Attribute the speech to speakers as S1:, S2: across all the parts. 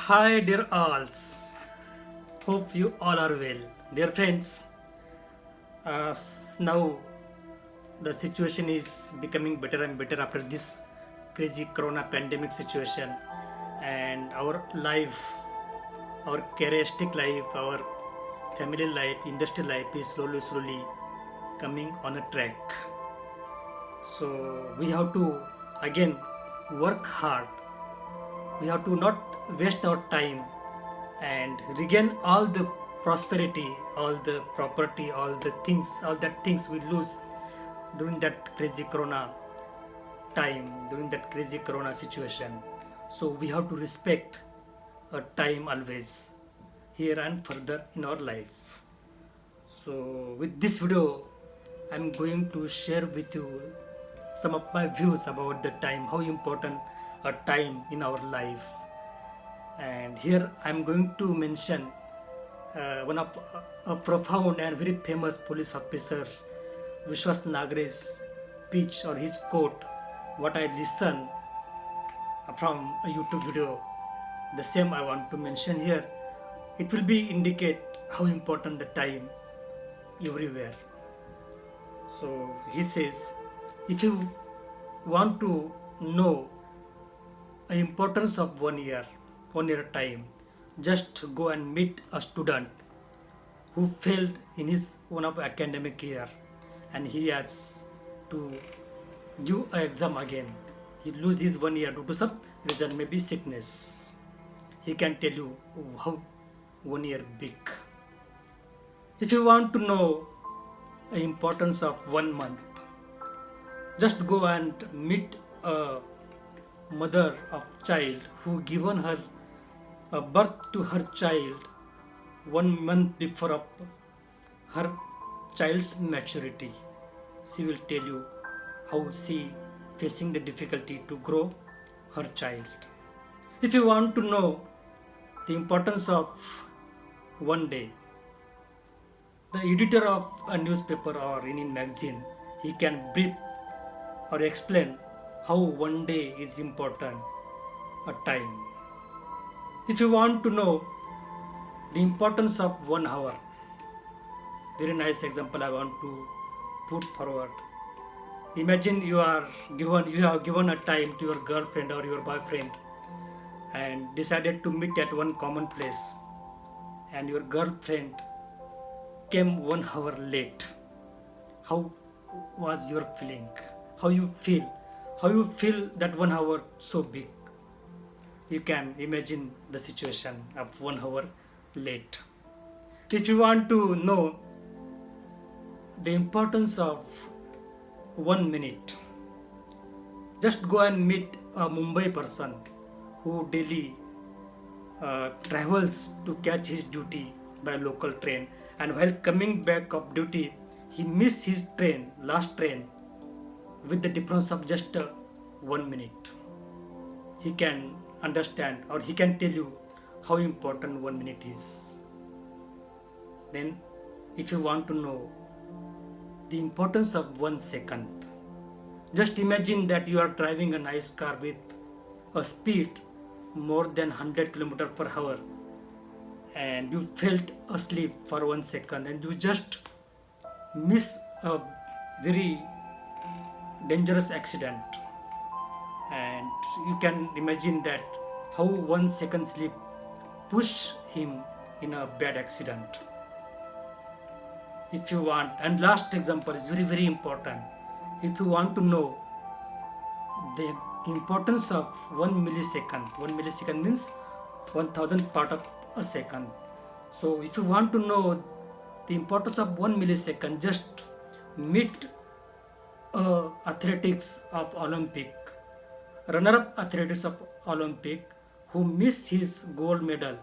S1: Hi, dear alls. Hope you all are well. Dear friends, now the situation is becoming better and better after this crazy corona pandemic situation, and our life, our careeristic life, our family life, industry life is slowly coming on a track. So we have to again work hard. We have to not waste our time and regain all the prosperity, all the property, all that things we lose during that crazy corona time, during that crazy corona situation. So we have to respect our time always, here and further in our life. So with this video, I'm going to share with you some of my views about the time, how important a time in our life. And here I'm going to mention one of a profound and very famous police officer, Vishwas Nagre's speech or his quote, what I listen from a YouTube video. The same I want to mention here. It will be indicate how important the time everywhere. So he says, if you want to know the importance of 1 year time, just go and meet a student who failed in his one of academic year, and he has to give an exam again. He lose his 1 year due to some reason, maybe sickness. He can tell you how 1 year big. If you want to know the importance of 1 month, just go and meet a mother of child who given her a birth to her child 1 month before of her child's maturity. She will tell you how she facing the difficulty to grow her child. If you want to know the importance of one day, the editor of a newspaper or any magazine, he can brief or explain how one day is important a time. If you want to know the importance of 1 hour, very nice example I want to put forward. Imagine you have given a time to your girlfriend or your boyfriend and decided to meet at one common place, and your girlfriend came 1 hour late. How was your feeling? How you feel? How you feel that 1 hour so big? You can imagine the situation of 1 hour late. If you want to know the importance of 1 minute, just go and meet a Mumbai person who daily travels to catch his duty by local train, and while coming back of duty, he missed his train, last train, with the difference of just 1 minute. He can understand or he can tell you how important 1 minute is. Then if you want to know the importance of 1 second, just imagine that you are driving a nice car with a speed more than 100 km per hour, and you felt asleep for 1 second and you just miss a very dangerous accident, and you can imagine that how 1 second sleep push him in a bad accident. If you want, and last example is very important, if you want to know the importance of 1 millisecond means 1000 part of a second. So if you want to know the importance of 1 millisecond, just meet athletics of Olympic, runner-up athletics of Olympic, who missed his gold medal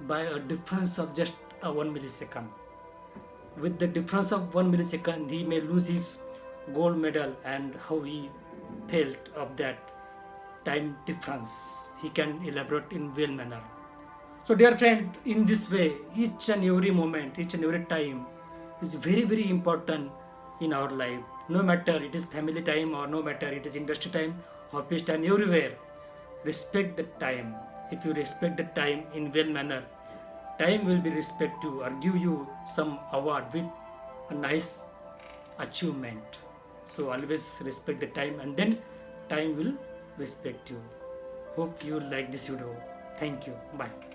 S1: by a difference of just 1 millisecond. With the difference of 1 millisecond, he may lose his gold medal, and how he felt of that time difference, he can elaborate in well manner. So dear friend, in this way, each and every moment, each and every time is very important in our life. No matter it is family time or no matter it is industry time, office time, everywhere. Respect the time. if you respect the time in well manner, time will be respect you or give you some award with a nice achievement. So always respect the time, and then time will respect you. Hope you like this video. Thank you. Bye.